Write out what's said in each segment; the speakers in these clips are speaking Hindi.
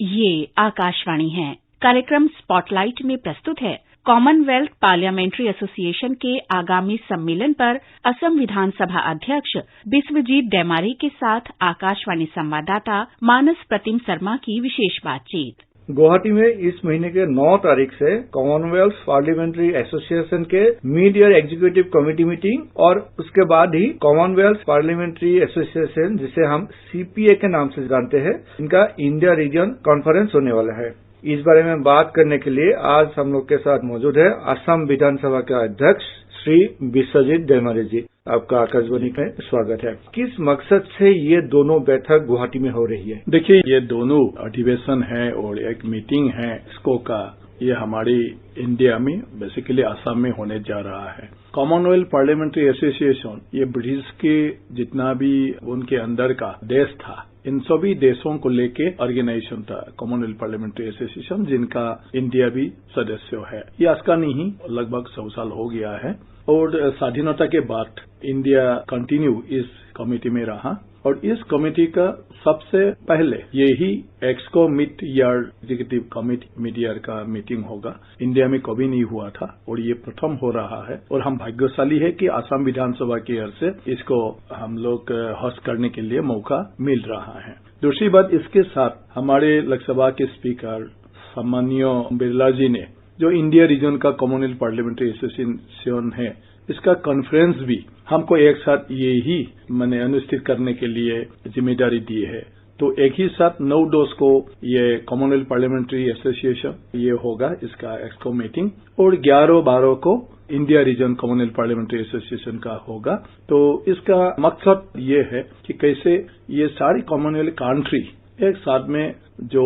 ये आकाशवाणी है। कार्यक्रम स्पॉटलाइट में प्रस्तुत है कॉमनवेल्थ पार्लियामेंट्री एसोसिएशन के आगामी सम्मेलन पर असम विधानसभा अध्यक्ष बिस्वजीत डैमारी के साथ आकाशवाणी संवाददाता मानस प्रतिम शर्मा की विशेष बातचीत। गुवाहाटी में इस महीने के 9 तारीख से कॉमनवेल्थ पार्लियामेंट्री एसोसिएशन के mid year executive committee meeting और उसके बाद ही कॉमनवेल्थ पार्लियामेंट्री एसोसिएशन, जिसे हम सीपीए के नाम से जानते हैं, इनका इंडिया रीजन कॉन्फ्रेंस होने वाला है। इस बारे में बात करने के लिए आज हम लोग के साथ मौजूद है असम विधानसभा के अध्यक्ष श्री बिस्वजीत डैमारी जी। आपका आकाशवाणी में स्वागत है। किस मकसद से ये दोनों बैठक गुवाहाटी में हो रही है? देखिए, ये दोनों अधिवेशन है और एक मीटिंग है इसको का, ये हमारी इंडिया में बेसिकली असम में होने जा रहा है। कॉमनवेल्थ पार्लियामेंट्री एसोसिएशन ये ब्रिटिश के जितना भी उनके अंदर का देश था, इन सभी देशों को लेके ऑर्गेनाइजेशन था कॉमनवेल्थ पार्लियामेंट्री एसोसिएशन, जिनका इंडिया भी सदस्य है। ये आज का नहीं, लगभग 100 साल हो गया है और स्वाधीनता के बाद इंडिया कंटिन्यू इस कमेटी में रहा और इस कमेटी का सबसे पहले यही EXCO mid year executive committee mid year का मीटिंग होगा। इंडिया में कभी नहीं हुआ था और ये प्रथम हो रहा है और हम भाग्यशाली है कि असम विधानसभा की ओर से इसको हम लोग होस्ट करने के लिए मौका मिल रहा है। दूसरी बात, इसके साथ हमारे लोकसभा के स्पीकर सम्मानीय बिरला जी ने जो इंडिया रीजन का कॉमनवेल्थ पार्लियामेंट्री एसोसिएशन है, इसका कॉन्फ्रेंस भी हमको एक साथ ये ही अनुष्ठित करने के लिए जिम्मेदारी दी है। तो एक ही साथ 9 डोज को ये कॉमनवेल्थ पार्लियामेंट्री एसोसिएशन ये होगा, इसका एक्सको मीटिंग, और 11-12 को India region Commonwealth parliamentary association का होगा। तो इसका मकसद ये है कि कैसे ये सारी कॉमनवेल्थ कंट्री एक साथ में जो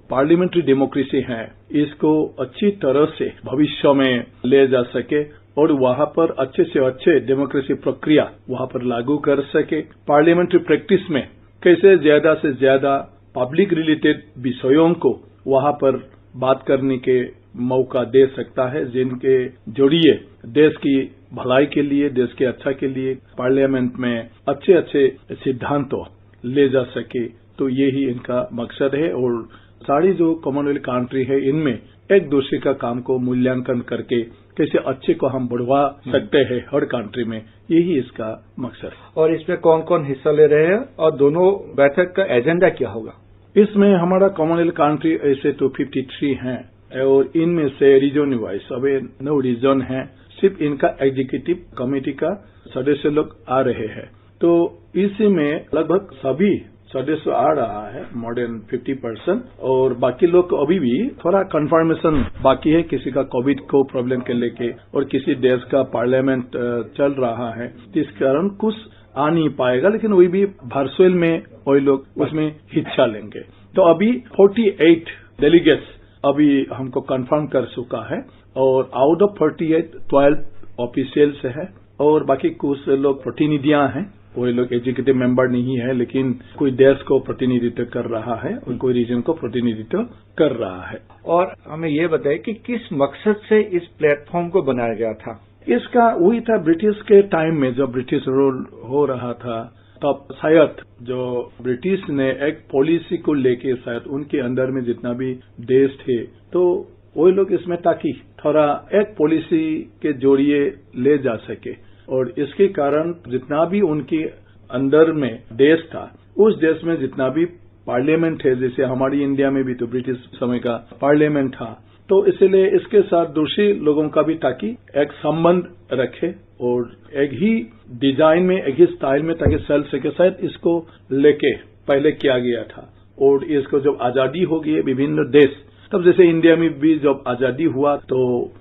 पार्लियामेंट्री डेमोक्रेसी है इसको अच्छी तरह से भविष्य में ले जा सके और वहां पर अच्छे से अच्छे डेमोक्रेसी प्रक्रिया वहां पर लागू कर सके। पार्लियामेंट्री प्रैक्टिस में कैसे ज्यादा से ज्यादा पब्लिक रिलेटेड विषयों को वहां पर बात करने के मौका दे सकता है, जिनके जरिए देश की भलाई के लिए, देश के अच्छा के लिए पार्लियामेंट में अच्छे अच्छे सिद्धांतों ले जा सके। तो यही इनका मकसद है और सारी जो कॉमनवेल्थ कंट्री है इनमें एक दूसरे का काम को मूल्यांकन करके कैसे अच्छे को हम बढ़वा सकते हैं हर कंट्री में, यही इसका मकसद है। और इसमें कौन कौन हिस्सा ले रहे हैं और दोनों बैठक का एजेंडा क्या होगा? इसमें हमारा कॉमनवेल्थ कंट्री ऐसे तो 53 हैं और इनमें से रीजन वाइज अभी 9 रीजन हैं। सिर्फ इनका एग्जीक्यूटिव कमेटी का सदस्य लोग आ रहे हैं, तो इसी में लगभग सभी सदस्य आ रहा है, मोर देन 50%, और बाकी लोग अभी भी थोड़ा कंफर्मेशन बाकी है। किसी का कोविड को प्रॉब्लम के लेके और किसी देश का पार्लियामेंट चल रहा है, जिस कारण कुछ आ नहीं पाएगा, लेकिन वही भी वर्चुअल में वही लोग उसमें हिस्सा लेंगे। तो अभी 48 डेलीगेट्स अभी हमको कंफर्म कर चुका है और आउट ऑफ 48 12 ऑफिशियल्स है और बाकी कुछ लोग प्रतिनिधियां हैं। कोई लोग एग्जीक्यूटिव मेंबर नहीं है, लेकिन कोई देश को प्रतिनिधित्व कर रहा है और कोई रीजन को प्रतिनिधित्व कर रहा है। और हमें ये बताइए कि किस मकसद से इस प्लेटफॉर्म को बनाया गया था? इसका वही था, ब्रिटिश के टाइम में जब ब्रिटिश रूल हो रहा था तब शायद जो ब्रिटिश ने एक पॉलिसी को लेके शायद उनके अंदर में जितना भी देश थे, तो वही लोग इसमें ताकि थोड़ा एक पॉलिसी के जरिए ले जा सके और इसके कारण जितना भी उनके अंदर में देश था, उस देश में जितना भी पार्लियामेंट है, जैसे हमारी इंडिया में भी तो ब्रिटिश समय का पार्लियामेंट था, तो इसलिए इसके साथ दूसरे लोगों का भी ताकि एक संबंध रखे और एक ही डिजाइन में, एक ही स्टाइल में ताकि चल सके। शायद इसको लेके पहले किया गया था और इसको जब आजादी हो गई विभिन्न देश, तब जैसे इंडिया में भी जब आजादी हुआ तो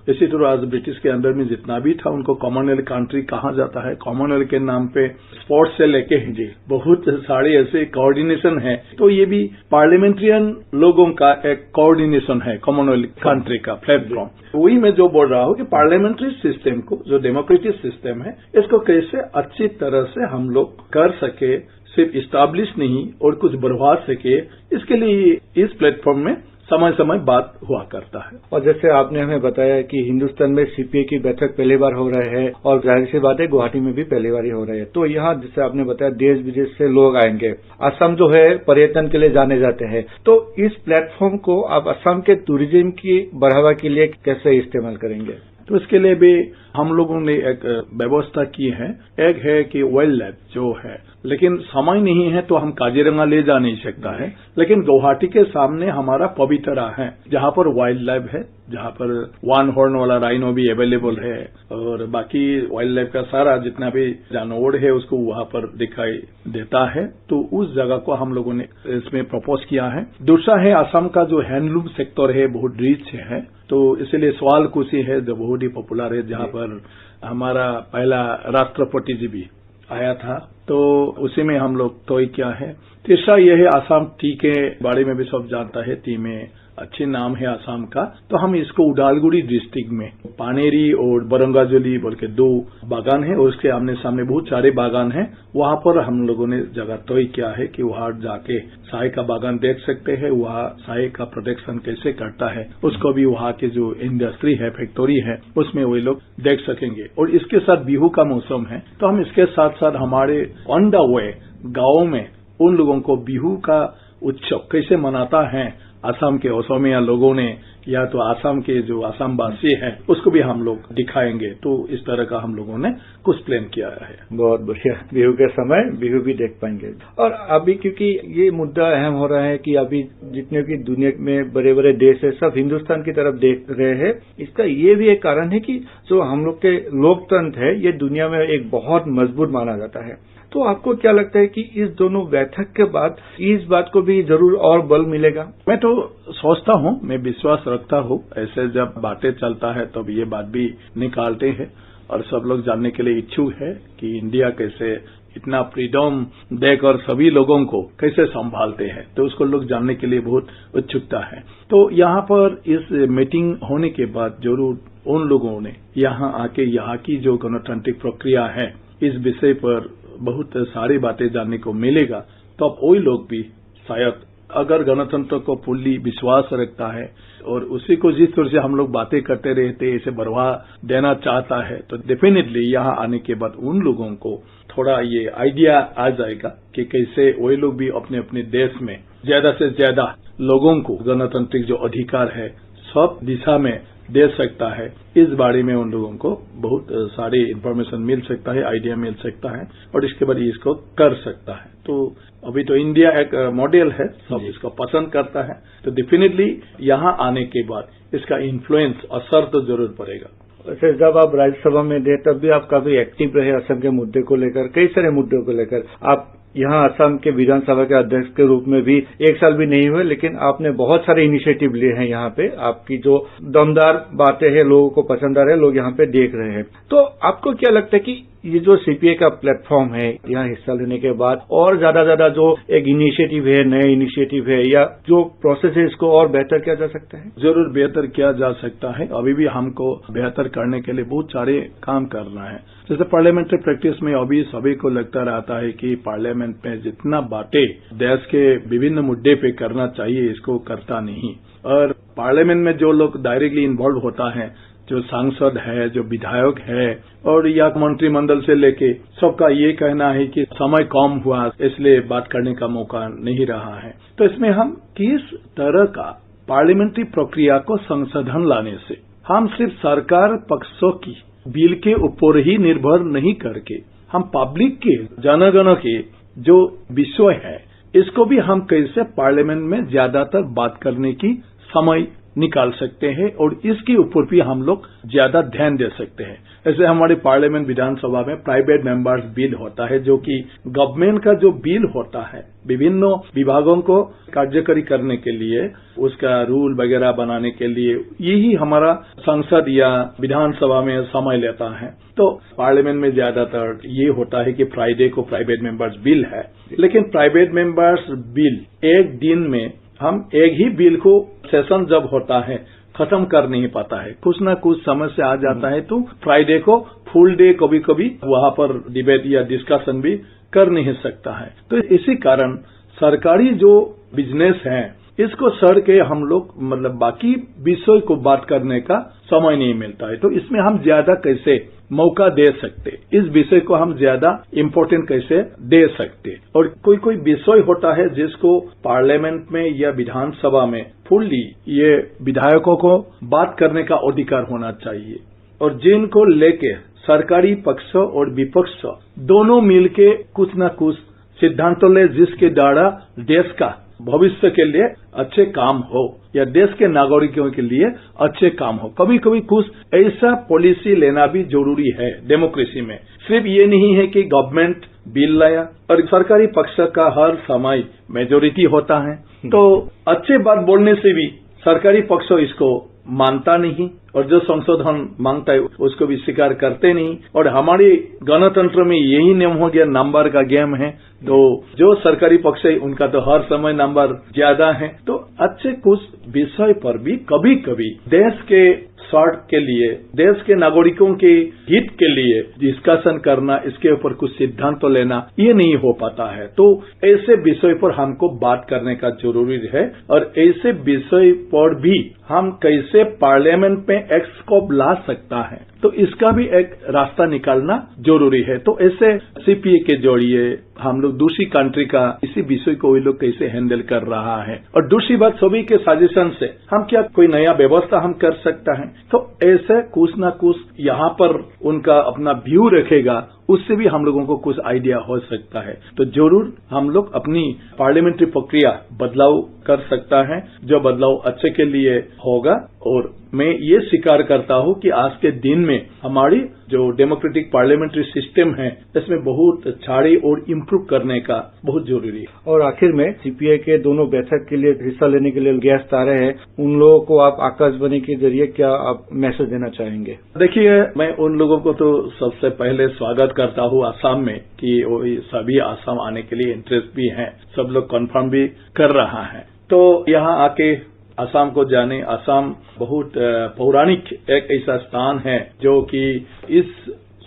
इसी तरह आज ब्रिटिश के अंदर में जितना भी था उनको कॉमनवेल्थ कंट्री कहा जाता है। कॉमनवेल्थ के नाम पे स्पोर्ट्स से लेके जी बहुत सारे ऐसे कोऑर्डिनेशन है, तो ये भी पार्लियामेंट्रियन लोगों का एक कोऑर्डिनेशन है कॉमनवेल्थ कंट्री का प्लेटफॉर्म। वही मैं जो बोल रहा हूँ कि पार्लियामेंट्री सिस्टम को, जो डेमोक्रेटिक सिस्टम है, इसको कैसे अच्छी तरह से हम लोग कर सके, सिर्फ इस्टेब्लिश नहीं और कुछ बढ़वा सके, इसके लिए इस प्लेटफॉर्म में समय समय बात हुआ करता है। और जैसे आपने हमें बताया कि हिंदुस्तान में सीपीए की बैठक पहली बार हो रहे हैं और जाहिर सी बात है गुवाहाटी में भी पहली बार ही हो रही है, तो यहाँ जैसे आपने बताया देश विदेश से लोग आएंगे। असम जो है पर्यटन के लिए जाने जाते हैं, तो इस प्लेटफॉर्म को आप असम के टूरिज्म की बढ़ावा के लिए कैसे इस्तेमाल करेंगे? तो इसके लिए भी हम लोगों ने एक व्यवस्था की है। एक है कि वाइल्ड लाइफ जो है, लेकिन समय नहीं है तो हम काजीरंगा ले जा नहीं सकता है, लेकिन गुवाहाटी के सामने हमारा पवित्रा है जहां पर वाइल्ड लाइफ है, जहां पर वन हॉर्न वाला राइनो भी अवेलेबल है और बाकी वाइल्ड लाइफ का सारा जितना भी जानवर है उसको वहां पर दिखाई देता है। तो उस जगह को हम लोगों ने इसमें प्रपोज किया है। दूसरा है असम का जो हैंडलूम सेक्टर है बहुत रिच है, तो इसलिए सवालकुशी है जो बहुत ही पॉपुलर है, जहां पर हमारा पहला राष्ट्रपति जी भी आया था, तो उसी में हम लोग तय किया है। तीसरा यह है असम टी के बारे में भी सब जानता है, टी में अच्छे नाम है असम का, तो हम इसको उदालगुड़ी डिस्ट्रिक्ट में पानेरी और बरंगाजोली बोल के 2 बागान है और उसके आमने सामने बहुत सारे बागान हैं, वहां पर हम लोगों ने जगह तय किया है कि वहां जाके चाय का बागान देख सकते हैं, वहां चाय का प्रोटेक्शन कैसे करता है उसको भी वहां के जो इंडस्ट्री है, फैक्ट्री है, उसमें वही लोग देख सकेंगे। और इसके साथ बिहू का मौसम है, तो हम इसके साथ साथ हमारे ऑन द वे गांव में उन लोगों को बिहू का उत्सव कैसे मनाता है असम के असमिया लोगों ने या तो असम के जो असमवासी हैं उसको भी हम लोग दिखाएंगे। तो इस तरह का हम लोगों ने कुछ प्लान किया है। बहुत बढ़िया, बिहू के समय बिहू भी देख पाएंगे। और अभी क्योंकि ये मुद्दा अहम हो रहा है कि अभी जितने भी दुनिया में बड़े बड़े देश है सब हिंदुस्तान की तरफ देख रहे हैं, इसका ये भी एक कारण है कि जो हम लोग के लोकतंत्र है ये दुनिया में एक बहुत मजबूत माना जाता है। तो आपको क्या लगता है कि इस दोनों बैठक के बाद इस बात को भी जरूर और बल मिलेगा? मैं तो सोचता हूं, मैं विश्वास रखता हूं, ऐसे जब बातें चलता है तब ये बात भी निकालते हैं और सब लोग जानने के लिए इच्छुक है कि इंडिया कैसे इतना फ्रीडम देकर सभी लोगों को कैसे संभालते हैं, तो उसको लोग जानने के लिए बहुत उत्सुकता है। तो यहाँ पर इस मीटिंग होने के बाद जरूर उन लोगों ने यहाँ आके यहाँ की जो गणतांत्रिक प्रक्रिया है इस विषय पर बहुत सारी बातें जानने को मिलेगा। तो अब वही लोग भी शायद अगर गणतंत्र को पूरी विश्वास रखता है और उसी को जिस तरह से हम लोग बातें करते रहते इसे बढ़वा देना चाहता है, तो डेफिनेटली यहाँ आने के बाद उन लोगों को थोड़ा ये आइडिया आ जाएगा कि कैसे वही लोग भी अपने अपने देश में ज्यादा से ज्यादा लोगों को गणतांत्रिक जो अधिकार है सब दिशा में दे सकता है। इस बारे में उन लोगों को बहुत सारी इन्फॉर्मेशन मिल सकता है, आइडिया मिल सकता है और इसके बाद इसको कर सकता है। तो अभी तो इंडिया एक मॉडल है, सब इसको पसंद करता है, तो डेफिनेटली यहाँ आने के बाद इसका इन्फ्लुएंस असर तो जरूर पड़ेगा। वैसे जब आप राज्यसभा में थे तब भी आप काफी एक्टिव रहे असम के मुद्दे को लेकर, कई सारे मुद्दों को लेकर। आप यहाँ असम के विधानसभा के अध्यक्ष के रूप में भी 1 साल भी नहीं हुए, लेकिन आपने बहुत सारे इनिशिएटिव लिए हैं यहाँ पे। आपकी जो दमदार बातें हैं लोगों को पसंद आ रहे हैं, लोग यहाँ पे देख रहे हैं। तो आपको क्या लगता है कि ये जो सीपीए का प्लेटफॉर्म है यहाँ हिस्सा लेने के बाद और ज्यादा जो एक इनिशिएटिव है, नए इनिशिएटिव है या जो प्रोसेस है इसको और बेहतर किया जा सकता है? जरूर बेहतर किया जा सकता है। अभी भी हमको बेहतर करने के लिए बहुत सारे काम करना है। जैसे पार्लियामेंट्री प्रैक्टिस में अभी सभी को लगता रहता है कि पार्लियामेंट में जितना बातें देश के विभिन्न मुद्दे पे करना चाहिए इसको करता नहीं, और पार्लियामेंट में जो लोग डायरेक्टली इन्वॉल्व होता है, जो सांसद है, जो विधायक है और या मंत्रिमंडल से लेके सबका ये कहना है कि समय कम हुआ इसलिए बात करने का मौका नहीं रहा है। तो इसमें हम किस तरह का पार्लियामेंट्री प्रक्रिया को संशोधन लाने से हम सिर्फ सरकार पक्षों की बिल के ऊपर ही निर्भर नहीं करके हम पब्लिक के जनगण के जो विषय है इसको भी हम कैसे पार्लियामेंट में ज्यादातर बात करने की समय निकाल सकते हैं और इसके ऊपर भी हम लोग ज्यादा ध्यान दे सकते हैं। ऐसे हमारे पार्लियामेंट विधानसभा में प्राइवेट मेंबर्स बिल होता है जो कि गवर्नमेंट का जो बिल होता है विभिन्न विभागों को कार्यकारी करने के लिए उसका रूल वगैरह बनाने के लिए यही हमारा संसद या विधानसभा में समय लेता है। तो पार्लियामेंट में ज्यादातर ये होता है कि फ्राइडे को प्राइवेट मेंबर्स बिल है, लेकिन प्राइवेट मेंबर्स बिल एक दिन में हम एक ही बिल को सेशन जब होता है खत्म कर नहीं पाता है। कुछ ना कुछ समस्या आ जाता है तो फ्राइडे को फुल डे कभी कभी वहां पर डिबेट या डिस्कशन भी कर नहीं सकता है। तो इसी कारण सरकारी जो बिजनेस है इसको सड़ के हम लोग मतलब बाकी विषय को बात करने का समय नहीं मिलता है। तो इसमें हम ज्यादा कैसे मौका दे सकते, इस विषय को हम ज्यादा इम्पोर्टेंट कैसे दे सकते। और कोई कोई विषय होता है जिसको पार्लियामेंट में या विधानसभा में फुल्ली ये विधायकों को बात करने का अधिकार होना चाहिए और जिनको लेके सरकारी पक्ष और विपक्ष दोनों मिलके कुछ न कुछ सिद्धांतों ले जिसके द्वारा देश का भविष्य के लिए अच्छे काम हो या देश के नागरिकों के लिए अच्छे काम हो। कभी कभी कुछ ऐसा पॉलिसी लेना भी जरूरी है डेमोक्रेसी में। सिर्फ ये नहीं है कि गवर्नमेंट बिल लाया और सरकारी पक्ष का हर समय मेजोरिटी होता है तो अच्छे बात बोलने से भी सरकारी पक्ष इसको मानता नहीं और जो संशोधन मांगता है उसको भी स्वीकार करते नहीं। और हमारे गणतंत्र में यही नियम हो गया, नंबर का गेम है। तो जो सरकारी पक्ष है उनका तो हर समय नंबर ज्यादा है। तो अच्छे कुछ विषय पर भी कभी कभी देश के स्वार्थ के लिए, देश के नागरिकों के हित के लिए डिस्कशन करना, इसके ऊपर कुछ सिद्धांत तो लेना, ये नहीं हो पाता है। तो ऐसे विषय पर हमको बात करने का जरूरी है और ऐसे विषय पर भी हम कैसे पार्लियामेंट में एक स्कोप ला सकता है तो इसका भी एक रास्ता निकालना जरूरी है। तो ऐसे सीपीए के जरिए हम लोग दूसरी कंट्री का इसी विषय को वे लोग कैसे हैंडल कर रहा है और दूसरी बात सभी के सजेशन से हम क्या कोई नया व्यवस्था हम कर सकता है। तो ऐसे कुछ न कुछ यहाँ पर उनका अपना व्यू रखेगा, उससे भी हम लोगों को कुछ आइडिया हो सकता है। तो जरूर हम लोग अपनी पार्लियामेंट्री प्रक्रिया बदलाव कर सकता है जो बदलाव अच्छे के लिए होगा। और मैं ये स्वीकार करता हूँ कि आज के दिन में हमारी जो डेमोक्रेटिक पार्लियामेंट्री सिस्टम है इसमें बहुत छाड़ी और इम्प्रूव करने का बहुत जरूरी है। और आखिर में सीपीआई के दोनों बैठक के लिए हिस्सा लेने के लिए गेस्ट आ रहे हैं, उन लोगों को आप आकाशवाणी के जरिए क्या आप मैसेज देना चाहेंगे? देखिए, मैं उन लोगों को तो सबसे पहले स्वागत करता हूँ आसाम में कि वो सभी आसाम आने के लिए इंटरेस्ट भी है, सब लोग कन्फर्म भी कर रहा है। तो यहाँ आके आसाम को जाने, आसाम बहुत पौराणिक एक ऐसा स्थान है जो कि इस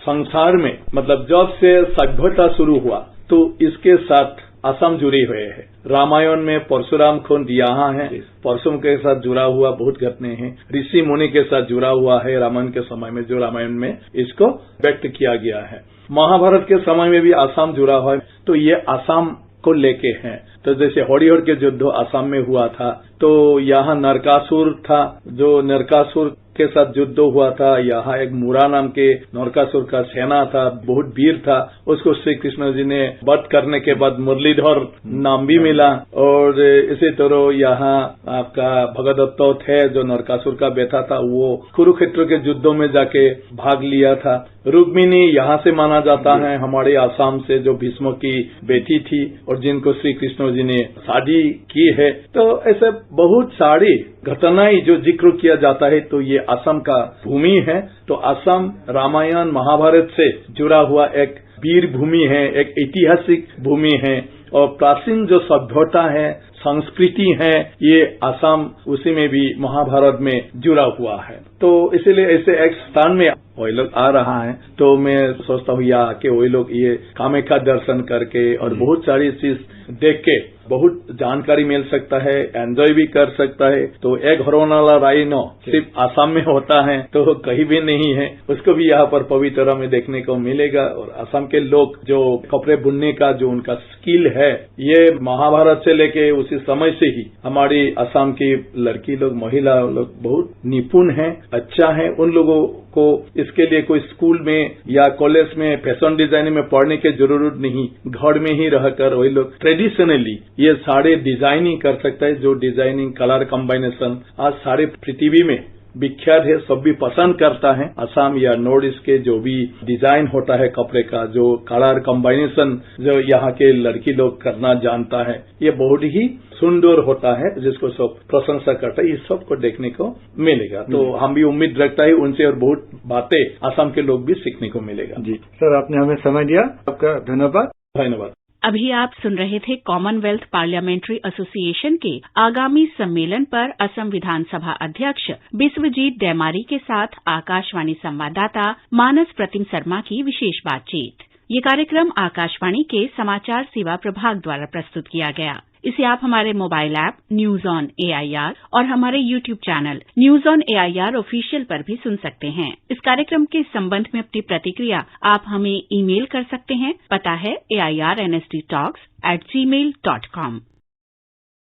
संसार में मतलब जब से सभ्यता शुरू हुआ तो इसके साथ आसाम जुड़े हुए हैं। रामायण में परशुराम खुंड यहाँ है, परशुराम के साथ जुड़ा हुआ बहुत घटने हैं, ऋषि मुनि के साथ जुड़ा हुआ है रामायण के समय में, जो रामायण में इसको व्यक्त किया गया है। महाभारत के समय में भी आसाम जुड़ा हुआ है। तो ये आसाम को लेके हैं। तो जैसे हरिहर के युद्ध आसाम में हुआ था तो यहाँ नरकासुर था, जो नरकासुर के साथ युद्ध हुआ था। यहाँ एक मुरा नाम के नरकासुर का सेना था, बहुत वीर था, उसको श्री कृष्ण जी ने वध करने के बाद मुरलीधर नाम भी मिला। और इसी तरह यहाँ आपका भगदत्त थे जो नरकासुर का बेटा था, वो कुरुक्षेत्र के युद्धों में जाके भाग लिया था। रुक्मिणी यहाँ से माना जाता है हमारे आसाम से, जो भीष्म की बेटी थी और जिनको श्री कृष्ण जी ने शादी की है। तो ऐसे बहुत सारी घटनाएं जो जिक्र किया जाता है तो ये असम का भूमि है। तो असम रामायण महाभारत से जुड़ा हुआ एक वीर भूमि है, एक ऐतिहासिक भूमि है और प्राचीन जो सभ्यता है, संस्कृति है, ये असम उसी में भी महाभारत में जुड़ा हुआ है। तो इसीलिए ऐसे एक स्थान में वही लोग आ रहा है तो मैं सोचता हूँ यहाँ आके वही लोग ये कामाख्या दर्शन करके और बहुत सारी चीज देख के बहुत जानकारी मिल सकता है, एंजॉय भी कर सकता है। तो एक हरोनाला राइनो सिर्फ आसाम में होता है तो कहीं भी नहीं है, उसको भी यहाँ पर पवित्र में देखने को मिलेगा। और असम के लोग जो कपड़े बुनने का जो उनका स्किल है, ये महाभारत से लेके उसी समय से ही हमारी असम की लड़की लोग, महिला लोग बहुत निपुण है, अच्छा है। उन लोगों को इसके लिए कोई स्कूल में या कॉलेज में फैशन डिजाइनिंग में पढ़ने की जरूरत नहीं, घर में ही रहकर वही लोग ट्रेडिशनली ये सारे डिजाइनिंग कर सकता है। जो डिजाइनिंग कलर कॉम्बिनेशन आज सारे पृथ्वी में विख्यात है, सब भी पसंद करता है। असम या नॉर्थ ईस्ट के जो भी डिजाइन होता है कपड़े का, जो कलर कॉम्बिनेशन जो यहाँ के लड़की लोग करना जानता है, ये बहुत ही सुंदर होता है, जिसको सब प्रशंसा करता है। इस सब को देखने को मिलेगा। तो हम भी उम्मीद रखता है उनसे और बहुत बातें असम के लोग भी सीखने को मिलेगा। जी सर, आपने हमें समय दिया, आपका धन्यवाद। धन्यवाद। अभी आप सुन रहे थे कॉमनवेल्थ पार्लियामेंट्री एसोसिएशन के आगामी सम्मेलन पर असम विधानसभा अध्यक्ष बिस्वजीत डैमारी के साथ आकाशवाणी संवाददाता मानस प्रतिम शर्मा की विशेष बातचीत। ये कार्यक्रम आकाशवाणी के समाचार सेवा प्रभाग द्वारा प्रस्तुत किया गया। इसे आप हमारे mobile app news on AIR और हमारे YouTube channel news on AIR official पर भी सुन सकते हैं। इस कार्यक्रम के संबंध में अपनी प्रतिक्रिया आप हमें ईमेल कर सकते हैं। पता है AIRNSDtalks@gmail.com।